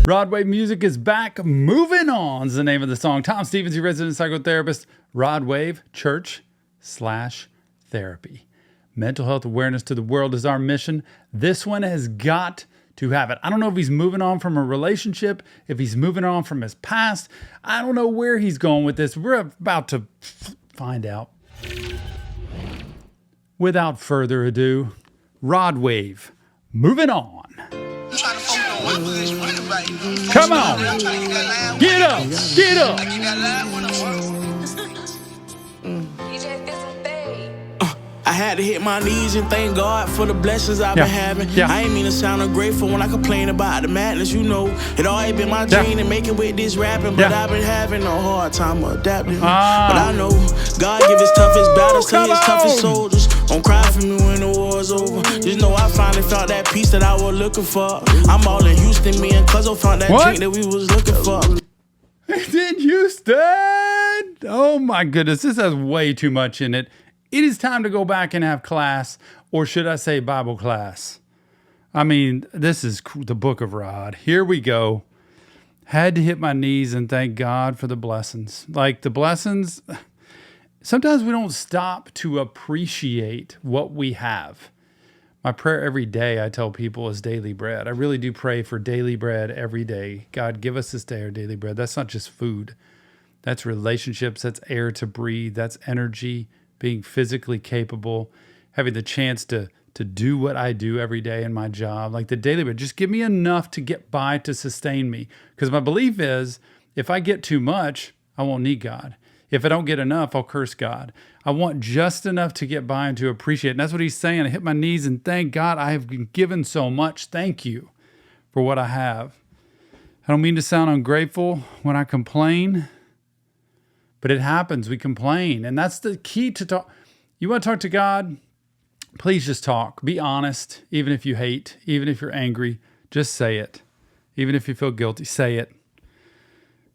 Rod Wave Music is back. Moving On is the name of the song. Tom Stevens, your resident psychotherapist. Rod Wave Church/Therapy. Mental health awareness to the world is our mission. This one has got to have it. I don't know if he's moving on from a relationship, if he's moving on from his past. I don't know where he's going with this. We're about to find out. Without further ado, Rod Wave, Moving On. Come on. Get up. Get up. I had to hit my knees and thank God for the blessings I've been having. I ain't mean to sound ungrateful when I complain about the madness, you know. It always been my dream to make it with this rapping, but I've been having a hard time adapting. But I know God give his toughest battles to his toughest soldiers. Don't cry for me when the war's over. Just know I finally felt that peace that I was looking for. I'm all in Houston, me and Cuzzo found that drink that we was looking for. It's in Houston. Oh my goodness, this has way too much in it. It is time to go back and have class, or should I say Bible class? I mean, this is the book of Rod. Here we go. Had to hit my knees and thank God for the blessings. Like the blessings, sometimes we don't stop to appreciate what we have. My prayer every day, I tell people, is daily bread. I really do pray for daily bread every day. God, give us this day our daily bread. That's not just food. That's relationships. That's air to breathe. That's energy. Being physically capable, having the chance to do what I do every day in my job, like the daily bread. Just give me enough to get by to sustain me. Because my belief is if I get too much, I won't need God. If I don't get enough, I'll curse God. I want just enough to get by and to appreciate. And that's what he's saying. I hit my knees and thank God I have been given so much. Thank you for what I have. I don't mean to sound ungrateful when I complain. But it happens. We complain. And that's the key to talk. You want to talk to God? Please just talk. Be honest. Even if you hate, even if you're angry, just say it. Even if you feel guilty, say it.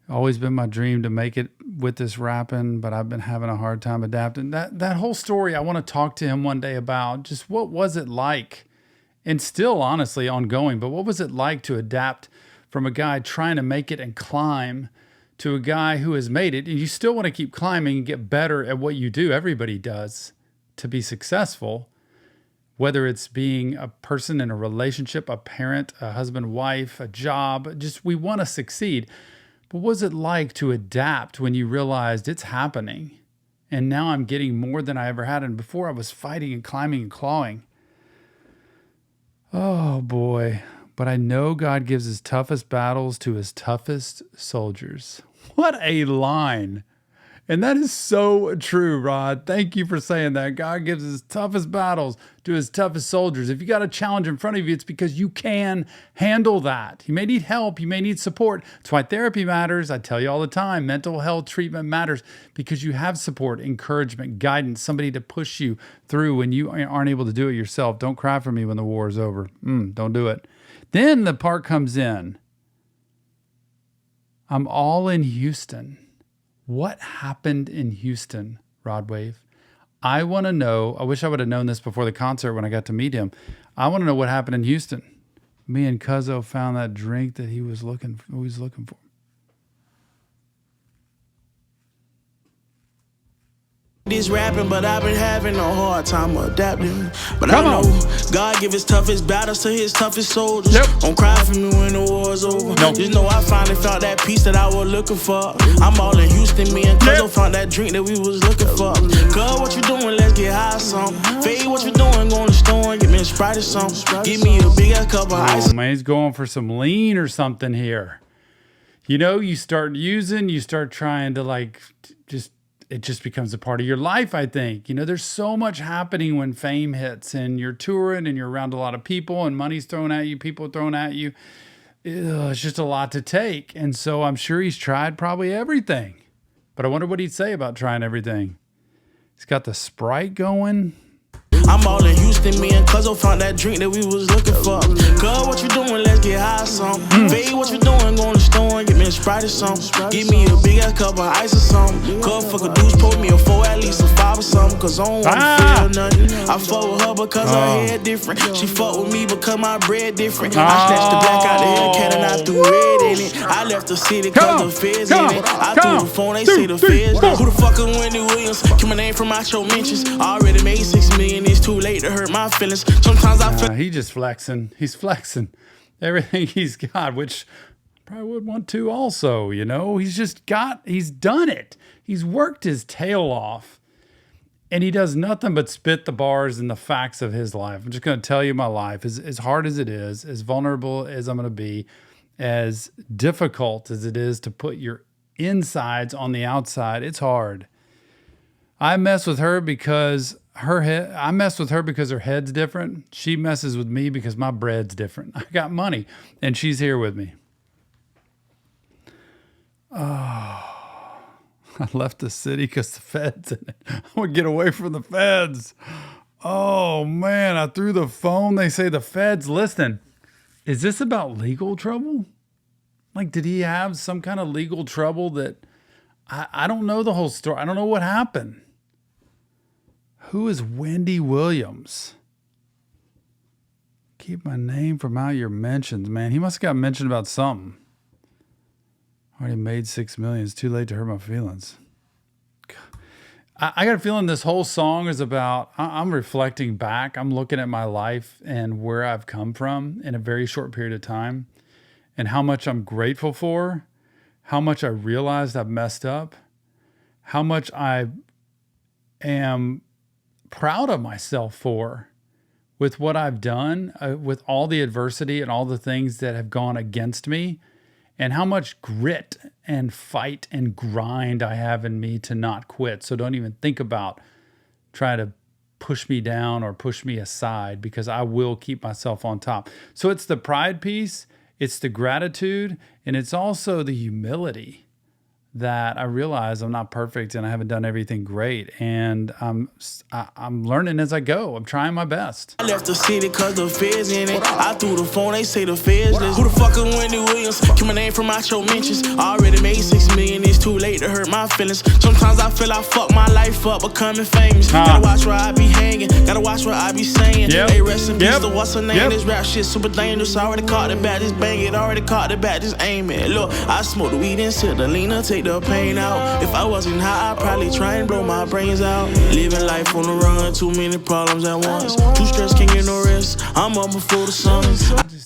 Always been my dream to make it with this rapping, but I've been having a hard time adapting. That whole story, I want to talk to him one day about just what was it like, and still honestly ongoing, but what was it like to adapt from a guy trying to make it and climb to a guy who has made it, and you still want to keep climbing and get better at what you do. Everybody does to be successful, whether it's being a person in a relationship, a parent, a husband, wife, a job, just we want to succeed. But what was it like to adapt when you realized it's happening? And now I'm getting more than I ever had. And before I was fighting and climbing and clawing. Oh boy. But I know God gives his toughest battles to his toughest soldiers. What a line. And that is so true, Rod. Thank you for saying that. God gives his toughest battles to his toughest soldiers. If you got a challenge in front of you, it's because you can handle that. You may need help. You may need support. That's why therapy matters. I tell you all the time, mental health treatment matters because you have support, encouragement, guidance, somebody to push you through when you aren't able to do it yourself. Don't cry for me when the war is over. Don't do it. Then the part comes in. I'm all in Houston. What happened in Houston, Rod Wave? I want to know. I wish I would have known this before the concert when I got to meet him. I want to know what happened in Houston. Me and Cuzzo found that drink that he was looking for. This rapping, but I've been having a hard time adapting. But I know God give his toughest battles to his toughest soldiers. Don't cry for me when the war's over. Just know I finally felt that peace that I was looking for. I'm all in Houston, me and Cuzzo found that drink that we was looking for. Cuz what you doing, let's get high some. Fade what you doing, go in the store and get me a Sprite or something. Give me a big ass cup of ice. Oh man, he's going for some lean or something here. You know, you start trying to it just becomes a part of your life, I think. You know, there's so much happening when fame hits and you're touring and you're around a lot of people and money's thrown at you, people are thrown at you. It's just a lot to take. And so I'm sure he's tried probably everything. But I wonder what he'd say about trying everything. He's got the Sprite going. I'm all in Houston, me and Cuzzo found that drink that we was looking for. Cuz what you doing, let's get high some. Fade what you doing, go in the store and get me a Sprite or something. Give me a big ass cup of ice or something. Cuz fuck a deuce, pour me a 4, at least a 5 or something. cause I don't wanna feel nothing. I fuck with her because her hair different. She fuck with me because my bread different. I snatched the black out the Hellcat and I threw red in it. I left the city cause the feds in it. I threw the phone, they say the feds. Who the fuck is Wendy Williams? Keep my name from out your mentions. I already made 6 million, it's too late to hurt my feelings. Sometimes I feel he just flexing. He's flexing everything he's got, which probably would want to also, you know. He's done it. He's worked his tail off. And he does nothing but spit the bars and the facts of his life. I'm just going to tell you my life. As hard as it is, as vulnerable as I'm going to be, as difficult as it is to put your insides on the outside, it's hard. I mess with her because her head's different. She messes with me because my bread's different. I got money, and she's here with me. Oh. I left the city because the feds in it. I want to get away from the feds. Oh, man. I threw the phone. They say the feds. Listen, is this about legal trouble? Like, did he have some kind of legal trouble that I don't know the whole story. I don't know what happened. Who is Wendy Williams? Keep my name from out your mentions, man. He must have got mentioned about something. Already made 6 million. It's too late to hurt my feelings. I got a feeling this whole song is about, I'm reflecting back. I'm looking at my life and where I've come from in a very short period of time and how much I'm grateful for, how much I realized I've messed up, how much I am proud of myself for with what I've done, with all the adversity and all the things that have gone against me. And how much grit and fight and grind I have in me to not quit. So don't even think about trying to push me down or push me aside, because I will keep myself on top. So it's the pride piece, it's the gratitude, and it's also the humility that I realize I'm not perfect and I haven't done everything great. And I'm learning as I go. I'm trying my best. I left the city cause the feds in it. I threw the phone, they say the feds. Who the fuck is Wendy Williams? Keep my name from out your mentions. I already made 6 million, it's too late to hurt my feelings. Sometimes I feel I fuck my life up becoming famous. Gotta watch where I be hanging, gotta watch what I be saying. Hey, rest in peace to what's her name? This rap shit super dangerous. I already caught it back, just bang it. Already caught it back, just aim it. Look, I smoke the weed and sip the leaner, take the pain out. If I wasn't high, I'd probably try and blow my brains out. Living life on the run, too many problems at once. Too stressed, can't get no rest. I'm up before the sun.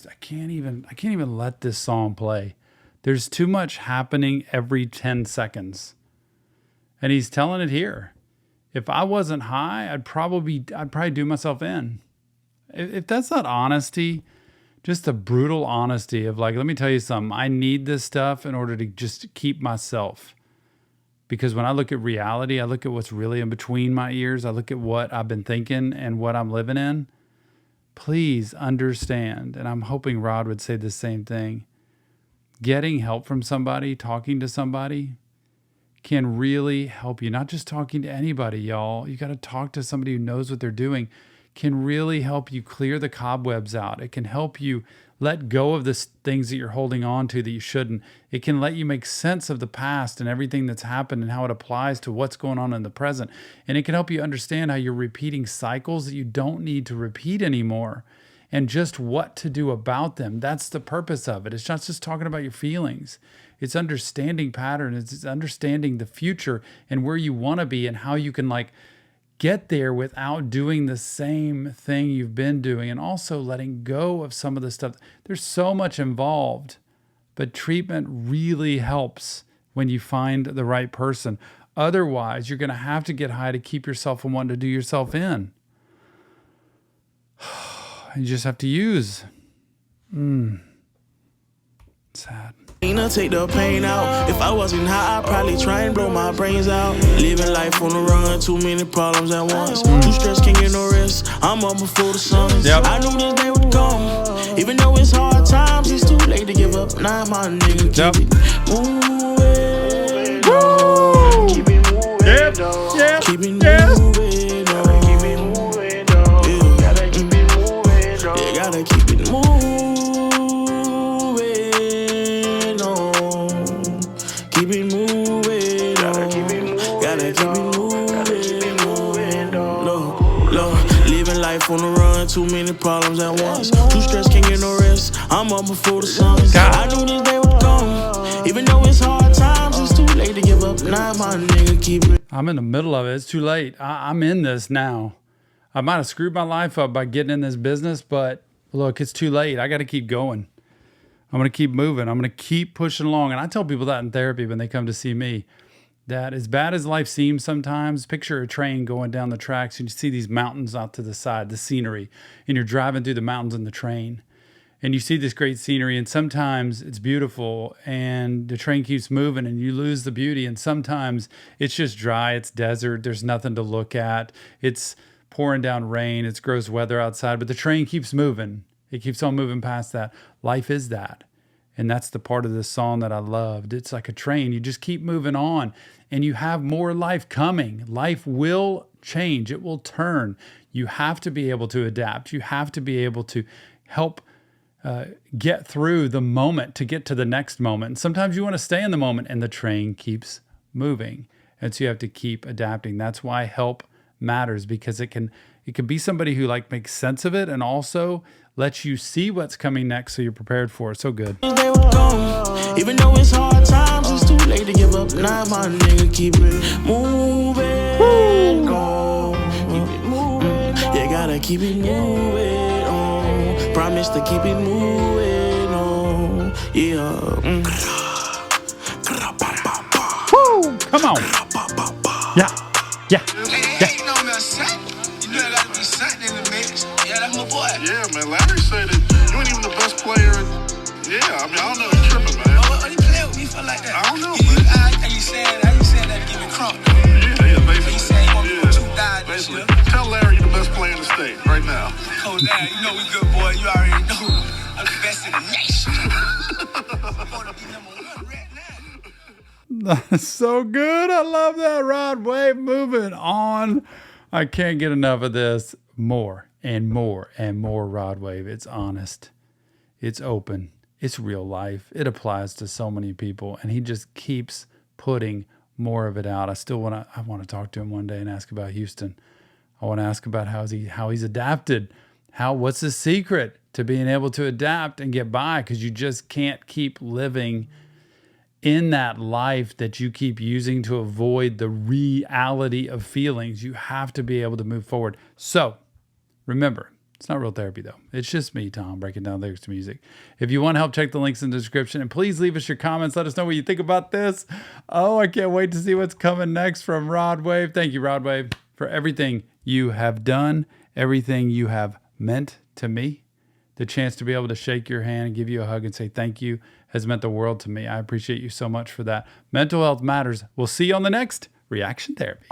I can't even let this song play. There's too much happening every 10 seconds. And he's telling it here. If I wasn't high, I'd probably do myself in. If that's not honesty, just a brutal honesty of like, let me tell you something. I need this stuff in order to just keep myself. Because when I look at reality, I look at what's really in between my ears. I look at what I've been thinking and what I'm living in. Please understand, and I'm hoping Rod would say the same thing. Getting help from somebody, talking to somebody can really help you. Not just talking to anybody, y'all. You got to talk to somebody who knows what they're doing. Can really help you clear the cobwebs out. It can help you let go of the things that you're holding on to that you shouldn't. It can let you make sense of the past and everything that's happened and how it applies to what's going on in the present. And it can help you understand how you're repeating cycles that you don't need to repeat anymore and just what to do about them. That's the purpose of it. It's not just talking about your feelings. It's understanding patterns. It's understanding the future and where you want to be and how you can get there without doing the same thing you've been doing, and also letting go of some of the stuff. There's so much involved, but treatment really helps when you find the right person. Otherwise, you're going to have to get high to keep yourself from wanting to do yourself in. You just have to use. Sad. Take the pain out. If I wasn't high, I'd probably try and blow my brains out. Living life on the run, too many problems at once. Too stressed, can't get no rest. I'm up before the sun. I knew this day would come. Even though it's hard times, it's too late to give up. Nah, my nigga, keep it moving. Keep it moving. Keep it moving. Keep it moving. Gotta keep it moving. Yeah, gotta keep it moving. Keep it moving, gotta keep it moving, gotta keep it moving, gotta keep it moving, life on the run, too many problems at once. Too stressed, can't get no rest. I'm up before the sun. I knew this day would come. Even though it's hard times, it's too late to give up. Now my nigga keep it. I'm in the middle of it. It's too late. I'm in this now. I might have screwed my life up by getting in this business, but look, it's too late. I got to keep going. I'm going to keep moving. I'm going to keep pushing along. And I tell people that in therapy when they come to see me, that as bad as life seems sometimes, picture a train going down the tracks and you see these mountains out to the side, the scenery, and you're driving through the mountains in the train. And you see this great scenery, and sometimes it's beautiful and the train keeps moving and you lose the beauty. And sometimes it's just dry, it's desert, there's nothing to look at. It's pouring down rain, it's gross weather outside, but the train keeps moving. It keeps on moving past that. Life is that. And that's the part of this song that I loved. It's like a train. You just keep moving on and you have more life coming. Life will change. It will turn. You have to be able to adapt. You have to be able to help get through the moment to get to the next moment. And sometimes you want to stay in the moment and the train keeps moving. And so you have to keep adapting. That's why help matters, because it can be somebody who like makes sense of it and also lets you see what's coming next so you're prepared for it. So good. Even though it's hard times, it's too late to give up. Now my nigga keep it moving on. Keep it moving on. You gotta keep it moving on. Promise to keep it moving on. Yeah. Woo! Come on. Yeah. Yeah. Ain't no son. You know I gotta be something in the mix. Yeah, that's my boy. Yeah, man. Larry said that you ain't even the best player. Yeah, I mean, I don't know. He's tripping, man. Oh, he playing with me for like that. I don't know, man. How you saying that to give me crunk? Yeah, basically. He saying he want me to put 2 dimes this year. Tell Larry you're the best player in the state right now. Coach Larry, you know we good, boy. You already know I'm the best in the nation. I'm gonna be #1 right now. That's so good. I love that, Rod Wave. Moving on. I can't get enough of this. More and more and more Rod Wave. It's honest. It's open. It's real life. It applies to so many people. And he just keeps putting more of it out. I want to talk to him one day and ask about Houston. I want to ask about how he's adapted. What's the secret to being able to adapt and get by? Because you just can't keep living in that life that you keep using to avoid the reality of feelings. You have to be able to move forward. So remember, it's not real therapy though. It's just me, Tom, breaking down lyrics to music. If you want help, check the links in the description, and please leave us your comments. Let us know what you think about this. Oh, I can't wait to see what's coming next from Rod Wave. Thank you, Rod Wave, for everything you have done, everything you have meant to me. The chance to be able to shake your hand and give you a hug and say thank you has meant the world to me. I appreciate you so much for that. Mental health matters. We'll see you on the next Reaction Therapy.